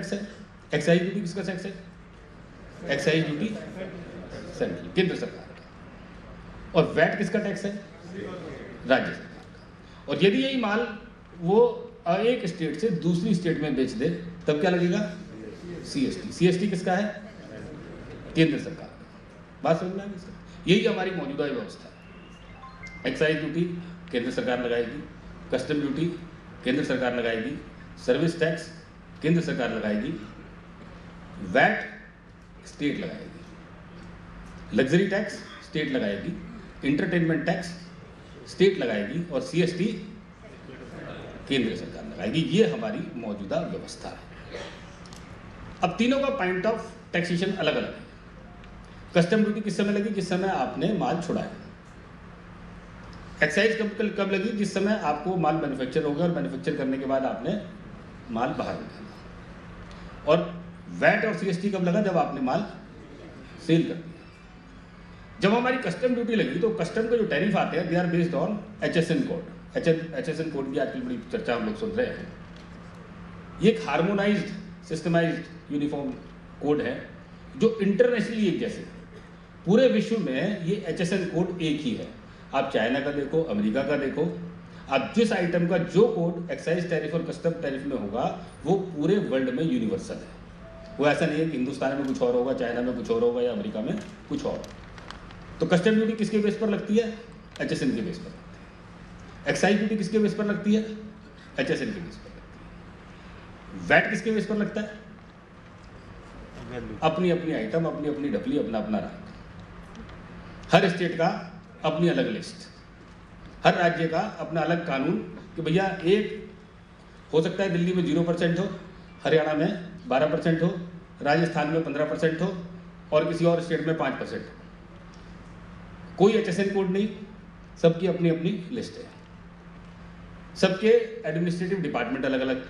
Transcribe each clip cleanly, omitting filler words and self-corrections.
Tax है? Excise duty किसका tax है? एक्साइज ड्यूटी सेंट्रल, केंद्र सरकार का। और वैट किसका टैक्स है? राज्य सरकार का। और यदि यही माल वो एक स्टेट से दूसरी स्टेट में बेच दे तब क्या लगेगा? सीएसटी। सीएसटी किसका है? केंद्र सरकार का। बात समझ में आ गई सर? यही हमारी मौजूदा व्यवस्था है। एक्साइज ड्यूटी केंद्र सरकार लगाएगी, कस्टम ड्यूटी केंद्र सरकार लगाएगी, सर्विस टैक्स केंद्र सरकार लगाएगी, वैट स्टेट लगाएगी, लग्जरी टैक्स स्टेट लगाएगी, इंटरटेनमेंट टैक्स स्टेट लगाएगी और सीएसटी केंद्र सरकार लगाएगी। ये हमारी मौजूदा व्यवस्था है। अब तीनों का पॉइंट ऑफ टैक्सेशन अलग अलग है। कस्टम ड्यूटी किस समय लगी? जिस समय आपने माल छुड़ाया। एक्साइज कब लगी? जिस समय आपको माल मैन्युफैक्चर हो गया और मैन्युफैक्चर करने के बाद आपने माल बाहर निकाला। और वैट और सीएसटी कब लगा? जब आपने माल सेल कर दिया। जब हमारी कस्टम ड्यूटी लगी तो कस्टम के जो टैरिफ आते हैं they are based on HSN code. HSN code की आजकल बड़ी चर्चा हम लोग सुन रहे हैं। ये एक हार्मोनाइज्ड सिस्टमाइज्ड यूनिफॉर्म कोड है जो इंटरनेशनली एक जैसे है। पूरे विश्व में ये HSN कोड एक ही है। आप चाइना का देखो, अमेरिका का देखो, आप जिस आइटम का जो कोड एक्साइज टैरिफ और कस्टम टैरिफ में होगा वो पूरे वर्ल्ड में यूनिवर्सल है। वो ऐसा नहीं है कि हिंदुस्तान में कुछ और होगा, चाइना में कुछ और होगा या अमेरिका में कुछ और। तो कस्टम ड्यूटी किसके बेस पर लगती है? HSN के बेस पर लगती है। एक्साइज ड्यूटी किसके बेस पर लगती है? HSN के बेस पर लगती है। वैट किसके बेस पर लगता है? अपनी अपनी आइटम, अपनी अपनी ढपली, अपना अपना रैंक। हर स्टेट का अपनी अलग लिस्ट, हर राज्य का अपना अलग कानून कि भैया एक हो सकता है दिल्ली में 0% हो, हरियाणा में 12% हो, राजस्थान में 15% हो और किसी और स्टेट में 5% हो। कोई HSN कोड नहीं, सबकी अपनी अपनी लिस्ट है। सबके एडमिनिस्ट्रेटिव डिपार्टमेंट अलग अलग।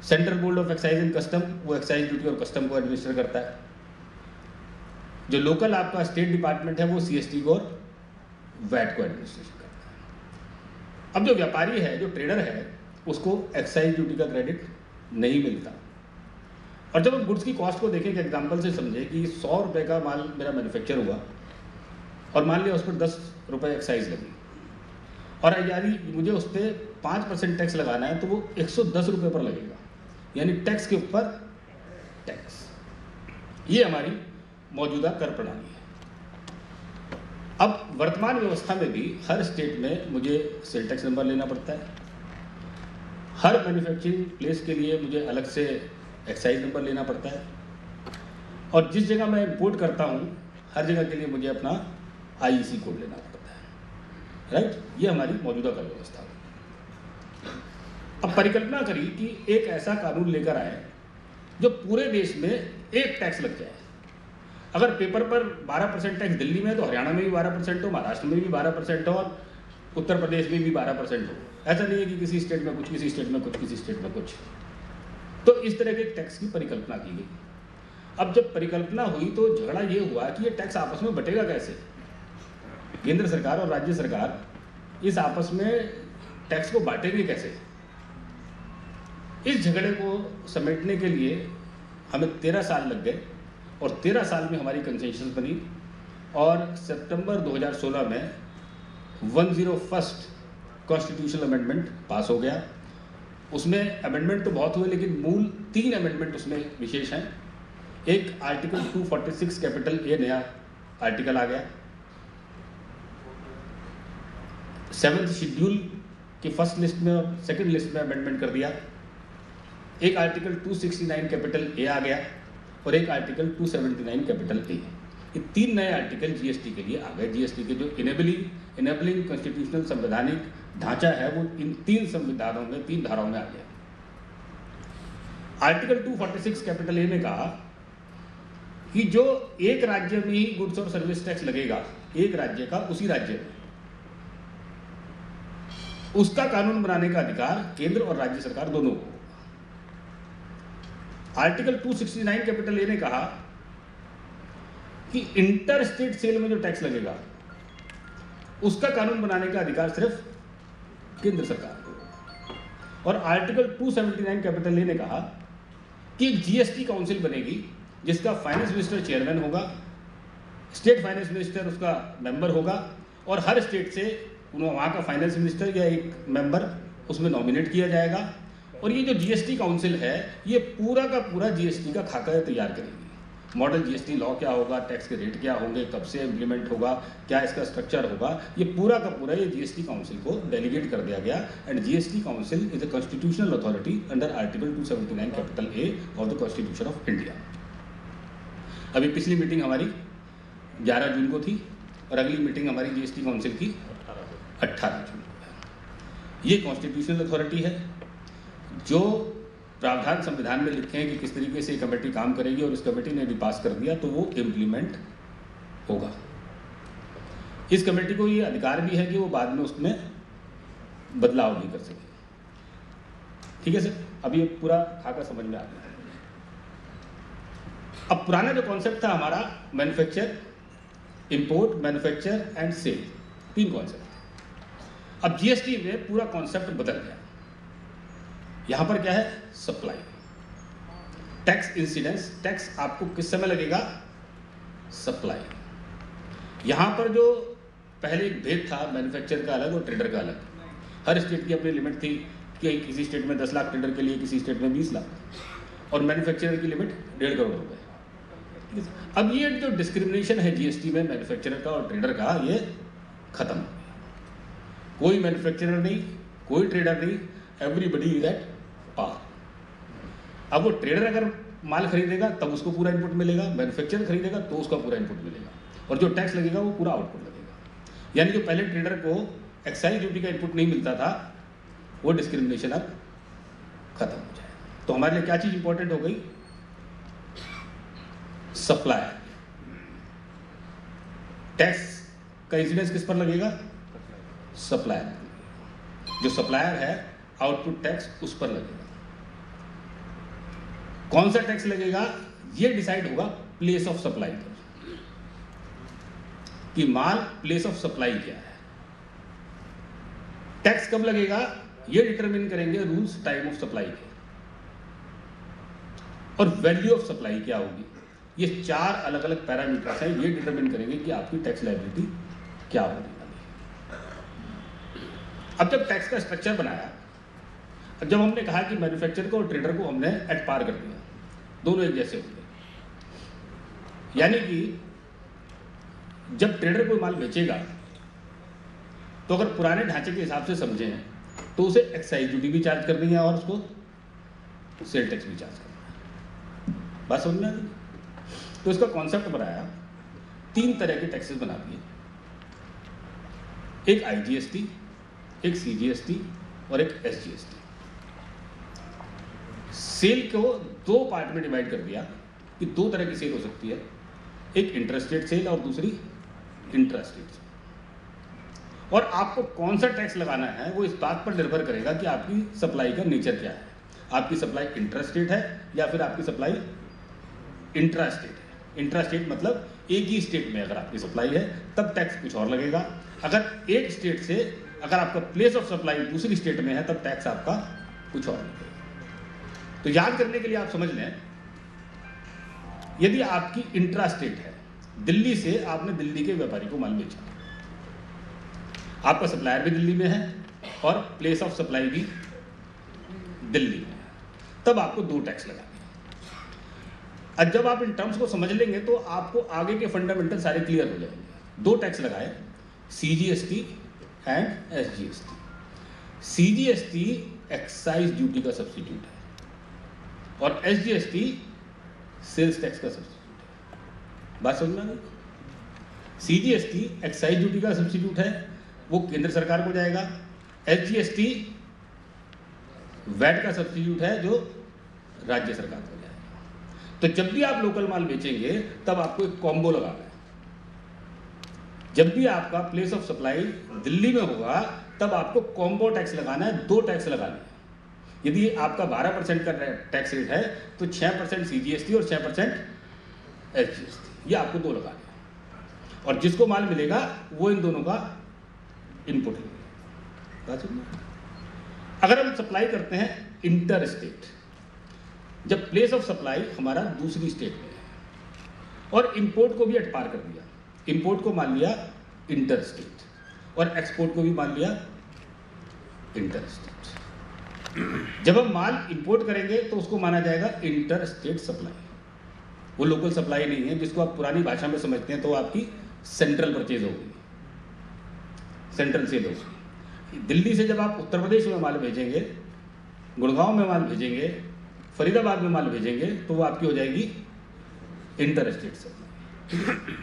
Central board of excise and custom वो एक्साइज ड्यूटी और कस्टम को एडमिनिस्टर करता है। जो लोकल आपका स्टेट डिपार्टमेंट है वो CST को और वैट को एडमिनिस्ट्रेशन करता है। अब जो व्यापारी है, जो ट्रेडर है, उसको एक्साइज ड्यूटी का क्रेडिट नहीं मिलता। और जब हम गुड्स की कॉस्ट को देखें, एग्जाम्पल से समझे कि 100 रुपये का माल मेरा मैन्युफैक्चर हुआ और मान लिया उस पर 10 रुपये एक्साइज लगी और यदि मुझे उस पर 5% टैक्स लगाना है तो वो 110 रुपये पर लगेगा, यानी टैक्स के ऊपर टैक्स। ये हमारी मौजूदा कर प्रणाली है। अब वर्तमान व्यवस्था में भी हर स्टेट में मुझे सेल टैक्स नंबर लेना पड़ता है। हर मैन्युफैक्चरिंग प्लेस के लिए मुझे अलग से एक्साइज नंबर लेना पड़ता है और जिस जगह मैं इंपोर्ट करता हूँ हर जगह के लिए मुझे अपना IEC कोड लेना पड़ता है। राइट? ये हमारी मौजूदा कर व्यवस्था है। अब परिकल्पना करिए कि एक ऐसा कानून लेकर आए जो पूरे देश में एक टैक्स लग जाए। अगर पेपर पर 12% टैक्स दिल्ली में तो हरियाणा में भी 12% हो, महाराष्ट्र में भी 12% हो और उत्तर प्रदेश में भी 12% हो। ऐसा नहीं है कि किसी स्टेट में कुछ, किसी स्टेट में कुछ, किसी स्टेट में कुछ। तो इस तरह के टैक्स की परिकल्पना की गई। अब जब परिकल्पना हुई तो झगड़ा ये हुआ कि ये टैक्स आपस में बटेगा कैसे। केंद्र सरकार और राज्य सरकार इस आपस में टैक्स को बांटेंगे कैसे। इस झगड़े को समेटने के लिए हमें 13 साल लग गए और 13 साल में हमारी कंसेंसस बनी और सितंबर 2016 में 101st कॉन्स्टिट्यूशनल अमेंडमेंट पास हो गया। उसमें अमेंडमेंट तो बहुत हुए लेकिन मूल 3 अमेंडमेंट उसमें विशेष हैं। एक आर्टिकल 246 कैपिटल A नया आर्टिकल आ गया। 7th शेड्यूल की फर्स्ट लिस्ट में और सेकंड लिस्ट में अमेंडमेंट कर दिया। एक आर्टिकल 269 कैपिटल A आ गया और एक आर्टिकल 279 कैपिटल A। ये 3 नए आर्टिकल GST के लिए आ गए। GST के जो इनेबलिंग कॉन्स्टिट्यूशनल संवैधानिक ढांचा है वो इन 3 संविधानों में 3 धाराओं में आ गया। आर्टिकल 246 कैपिटल A ने कहा कि जो एक राज्य में ही गुड्स और सर्विस टैक्स लगेगा, एक राज्य का उसी राज्य में, उसका कानून बनाने का अधिकार केंद्र और राज्य सरकार दोनों को। आर्टिकल 269 कैपिटल A ने कहा कि इंटर स्टेट सेल में जो टैक्स लगेगा उसका कानून बनाने का अधिकार सिर्फ केंद्र सरकार को। और आर्टिकल 279 कैपिटल A ने कहा कि एक जीएसटी काउंसिल बनेगी जिसका फाइनेंस मिनिस्टर चेयरमैन होगा, स्टेट फाइनेंस मिनिस्टर उसका मेंबर होगा, और हर स्टेट से वहाँ का फाइनेंस मिनिस्टर या एक मेंबर उसमें नॉमिनेट किया जाएगा। और ये जो जीएसटी काउंसिल है ये पूरा का पूरा जीएसटी का खाका तैयार करेगी। मॉडल जीएसटी लॉ क्या होगा, टैक्स के रेट क्या होंगे, कब से इम्प्लीमेंट होगा, क्या इसका स्ट्रक्चर होगा, ये पूरा का पूरा ये जीएसटी काउंसिल को डेलीगेट कर दिया गया। And GST council is a constitutional authority under article 279 capital A of the constitution of India. अभी पिछली मीटिंग हमारी 11 जून को थी और अगली मीटिंग हमारी जीएसटी काउंसिल की 18 जून को। ये कॉन्स्टिट्यूशनल अथॉरिटी है। जो प्रावधान संविधान में लिखे हैं कि किस तरीके से कमेटी काम करेगी और इस कमेटी ने भी पास कर दिया तो वो इम्प्लीमेंट होगा। इस कमेटी को ये अधिकार भी है कि वो बाद में उसमें बदलाव भी कर सके। ठीक है सर, अब ये पूरा खाका समझ में आ गया। अब पुराना जो कॉन्सेप्ट था हमारा manufacture, import, manufacture and sale, 3 concept. अब जीएसटी में पूरा कॉन्सेप्ट बदल गया। यहां पर क्या है, सप्लाई, टैक्स इंसिडेंस, टैक्स आपको किस समय लगेगा, सप्लाई। यहां पर जो पहले एक भेद था मैन्युफैक्चर का अलग और ट्रेडर का अलग, हर स्टेट की अपनी लिमिट थी कि किसी स्टेट में 10 लाख ट्रेडर के लिए, किसी स्टेट में 20 लाख, और मैन्युफैक्चरर की लिमिट 1.5 करोड़ रुपए। अब ये जो डिस्क्रिमिनेशन है जीएसटी में मैन्युफैक्चरर का और ट्रेडर का, ये खत्म हो गया। कोई मैन्युफैक्चरर नहीं, कोई ट्रेडर नहीं, एवरीबडी इज एट पार। अब वो ट्रेडर अगर माल खरीदेगा तब उसको पूरा इनपुट मिलेगा, मैन्युफैक्चरर खरीदेगा तो उसका पूरा इनपुट मिलेगा, और जो टैक्स लगेगा वो पूरा आउटपुट लगेगा। यानी जो पहले ट्रेडर को एक्साइज ड्यूटी का इनपुट नहीं मिलता था, वो डिस्क्रिमिनेशन अब खत्म हो जाए। तो हमारे लिए क्या चीज इंपॉर्टेंट हो गई, सप्लाई। टैक्स का इंसिडेंस किस पर लगेगा, सप्लायर। जो सप्लायर है आउटपुट टैक्स उस पर लगेगा। कौन सा टैक्स लगेगा ये डिसाइड होगा प्लेस ऑफ सप्लाई पर, कि माल प्लेस ऑफ सप्लाई क्या है। टैक्स कब लगेगा ये डिटरमिन करेंगे रूल्स टाइम ऑफ सप्लाई के, और वैल्यू ऑफ सप्लाई क्या होगी। ये 4 अलग अलग पैरामीटर्स हैं, ये डिटरमिन करेंगे कि आपकी टैक्स लायबिलिटी क्या होगी। अब जब टैक्स का स्ट्रक्चर बनाया, जब हमने कहा कि मैन्युफैक्चरर को और ट्रेडर को हमने एट पार कर दिया, दोनों एक जैसे होंगे, यानी कि जब ट्रेडर कोई माल बेचेगा तो अगर पुराने ढांचे के हिसाब से समझें तो उसे एक्साइज ड्यूटी भी चार्ज करनी है और उसको सेल टैक्स भी चार्ज करना है। बात समझ में आ गई। तो इसका कॉन्सेप्ट बनाया, 3 तरह के टैक्सेस बना दिए, एक आईजीएसटी, एक सीजीएसटी और एक एसजीएसटी। सेल को 2 पार्ट में डिवाइड कर दिया कि 2 तरह की सेल हो सकती है, एक इंटरस्टेट सेल और दूसरी इंट्रास्टेट सेल। और आपको कौन सा टैक्स लगाना है वो इस बात पर निर्भर करेगा कि आपकी सप्लाई का नेचर क्या है। आपकी सप्लाई इंट्रास्टेट है या फिर आपकी सप्लाई इंट्रास्टेट है। इंट्रास्टेट मतलब एक ही स्टेट में अगर आपकी सप्लाई है तब टैक्स कुछ और लगेगा। अगर एक स्टेट से अगर आपका प्लेस ऑफ सप्लाई दूसरी स्टेट में है तब टैक्स आपका कुछ और लगेगा। तो याद करने के लिए आप समझ लें, यदि आपकी इंट्रास्टेट है, दिल्ली से आपने दिल्ली के व्यापारी को माल बेचा, आपका सप्लायर भी दिल्ली में है और प्लेस ऑफ सप्लाई भी दिल्ली में है, तब आपको 2 टैक्स लगाने। अब जब आप इन टर्म्स को समझ लेंगे तो आपको आगे के फंडामेंटल सारे क्लियर हो जाएंगे। 2 टैक्स लगाए, CGST and SGST. CGST excise duty का सब्स्टिट्यूट है और एसजीएसटी सेल्स टैक्स का सब्स्टिट्यूट है। बात समझना नहीं। सीजीएसटी एक्साइज ड्यूटी का सब्स्टिट्यूट है, वो केंद्र सरकार को जाएगा। एसजीएसटी वैट का सब्स्टिट्यूट है जो राज्य सरकार को जाएगा। तो जब भी आप लोकल माल बेचेंगे तब आपको एक कॉम्बो लगाना है। जब भी आपका प्लेस ऑफ सप्लाई दिल्ली में होगा तब आपको कॉम्बो टैक्स लगाना है, 2 टैक्स लगाने हैं। यदि आपका 12% का टैक्स रेट है तो 6% सीजीएसटी और 6% एसजीएसटी, ये आपको 2 लगाने हैं। और जिसको माल मिलेगा वो इन दोनों का इनपुट है। अगर हम सप्लाई करते हैं इंटर स्टेट, जब प्लेस ऑफ सप्लाई हमारा दूसरी स्टेट में है और इंपोर्ट को भी अटपार कर दिया, इंपोर्ट को मान लिया इंटर स्टेट और एक्सपोर्ट को भी मान लिया इंटर स्टेट। जब हम माल इंपोर्ट करेंगे तो उसको माना जाएगा इंटर स्टेट सप्लाई, वो लोकल सप्लाई नहीं है, जिसको आप पुरानी भाषा में समझते हैं तो आपकी सेंट्रल परचेज होगी, सेंट्रल सेल होगी। दिल्ली से जब आप उत्तर प्रदेश में माल भेजेंगे, गुड़गांव में माल भेजेंगे, फरीदाबाद में माल भेजेंगे, तो वो आपकी हो जाएगी inter state supply.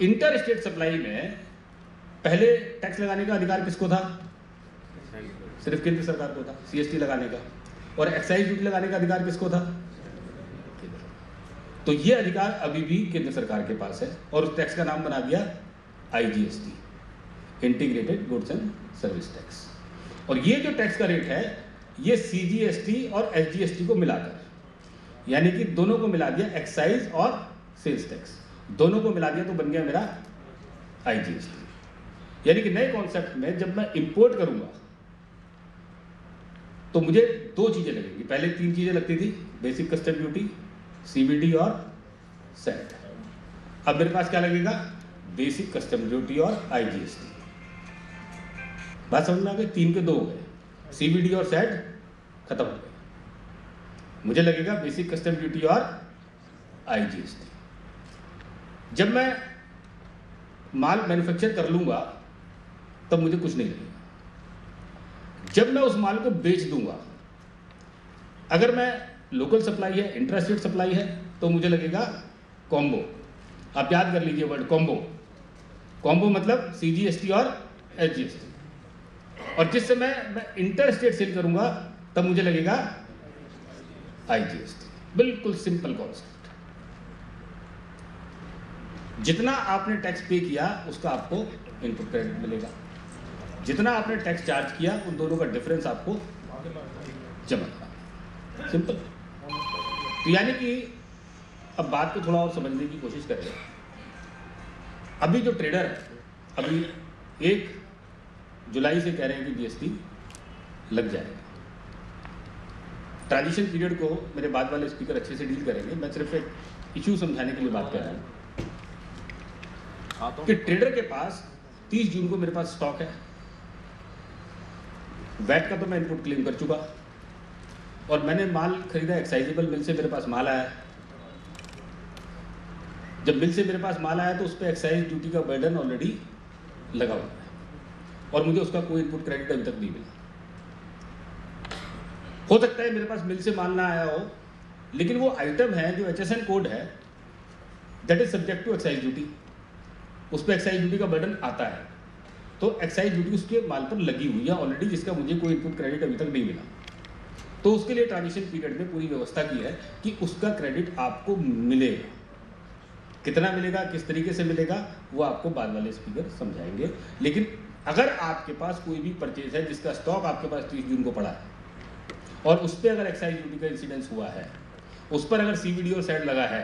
Inter state supply में पहले टैक्स लगाने का अधिकार किसको था? सिर्फ केंद्र सरकार को था, CST लगाने का, और एक्साइज ड्यूटी लगाने का अधिकार किसको था? तो ये अधिकार अभी भी केंद्र सरकार के पास है और उस टैक्स का नाम बना दिया IGST, integrated goods and service tax. और ये जो टैक्स का रेट है ये CGST और SGST को मिलाकर, यानी कि दोनों को मिला दिया, एक्साइज और सेल्स टैक्स दोनों को मिला दिया तो बन गया मेरा IGST। यानी कि नए कॉन्सेप्ट में जब मैं इंपोर्ट करूंगा तो मुझे दो चीजें लगेंगी, पहले तीन चीजें लगती थी, बेसिक कस्टम ड्यूटी, CVD और सेट। अब मेरे पास क्या लगेगा? बेसिक कस्टम ड्यूटी और IGST। बात समझ में आ गई? तीन के दो हो गए, CVD और सेट खत्म हो गए, मुझे लगेगा बेसिक कस्टम ड्यूटी और IGST। जब मैं माल मैन्युफैक्चर कर लूंगा तब मुझे कुछ नहीं लगेगा। जब मैं उस माल को बेच दूंगा, अगर मैं लोकल सप्लाई है, इंट्रा स्टेट सप्लाई है, तो मुझे लगेगा कॉम्बो। आप याद कर लीजिए वर्ड कॉम्बो। कॉम्बो मतलब CGST और SGST। और जिस समय मैं इंटर स्टेट सेल करूंगा तब मुझे लगेगा IGST। बिल्कुल सिंपल कॉन्सेप्ट। जितना आपने टैक्स पे किया उसका आपको इनपुट क्रेडिट मिलेगा, जितना आपने टैक्स चार्ज किया उन दोनों का डिफरेंस आपको जमा करना। सिंपल। तो यानी कि अब बात को थोड़ा और समझने की कोशिश करें। अभी जो ट्रेडर है, अभी 1 जुलाई से कह रहे हैं कि GST लग जाएगा। ट्रांजिशन पीरियड को मेरे बाद वाले स्पीकर अच्छे से डील करेंगे, मैं सिर्फ एक इश्यू समझाने के लिए बात कर रहा हूँ कि ट्रेडर के पास 30 जून को मेरे पास स्टॉक है, वैट का तो मैं इनपुट क्लेम कर चुका, और मैंने माल खरीदा एक्साइजेबल मिल से, मेरे पास माल आया। जब मिल से मेरे पास माल आया तो उस पर एक्साइज ड्यूटी का बर्डन ऑलरेडी लगा हुआ है और मुझे उसका कोई इनपुट क्रेडिट अभी तक नहीं मिला। हो सकता है मेरे पास मिल से माल ना आया हो, लेकिन वो आइटम है जो HSN कोड है, that is subject to excise duty, उस पर एक्साइज ड्यूटी का बर्डन आता है, तो एक्साइज ड्यूटी उसके माल पर लगी हुई है ऑलरेडी, जिसका मुझे कोई इनपुट क्रेडिट अभी तक नहीं मिला। तो उसके लिए ट्रांजिशन पीरियड में पूरी व्यवस्था की है कि उसका क्रेडिट आपको मिलेगा। कितना मिलेगा, किस तरीके से मिलेगा, वो आपको बाद वाले स्पीकर समझाएंगे। लेकिन अगर आपके पास कोई भी परचेज है जिसका स्टॉक आपके पास 30 जून को पड़ा है और उस पर अगर एक्साइज ड्यूटी का इंसिडेंस हुआ है, उस पर अगर CVD और सेट लगा है,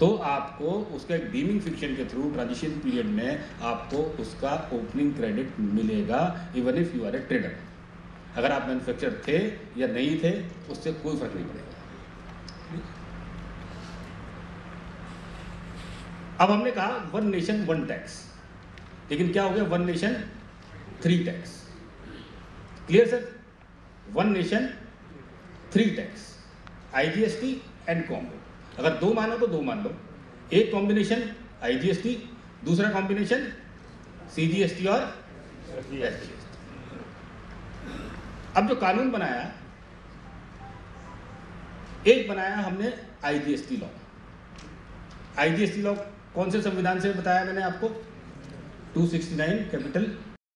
तो आपको उसका एक डीमिंग फिक्शन के थ्रू ट्रांजिशन पीरियड में आपको उसका ओपनिंग क्रेडिट मिलेगा, even if you are a trader. अगर आप मैन्युफैक्चरर थे या नहीं थे उससे कोई फर्क नहीं पड़ेगा। अब हमने कहा 1 नेशन 1 टैक्स, लेकिन क्या हो गया 1 nation 3 tax. Clear sir? 1 nation 3 tax, IGST and combo. अगर 2 मानो तो 2 मान लो, एक कॉम्बिनेशन IGST, दूसरा कॉम्बिनेशन CGST और SGST। अब जो कानून बनाया, एक बनाया हमने IGST लॉ। IGST लॉ कौन से संविधान से बताया मैंने आपको? 269 कैपिटल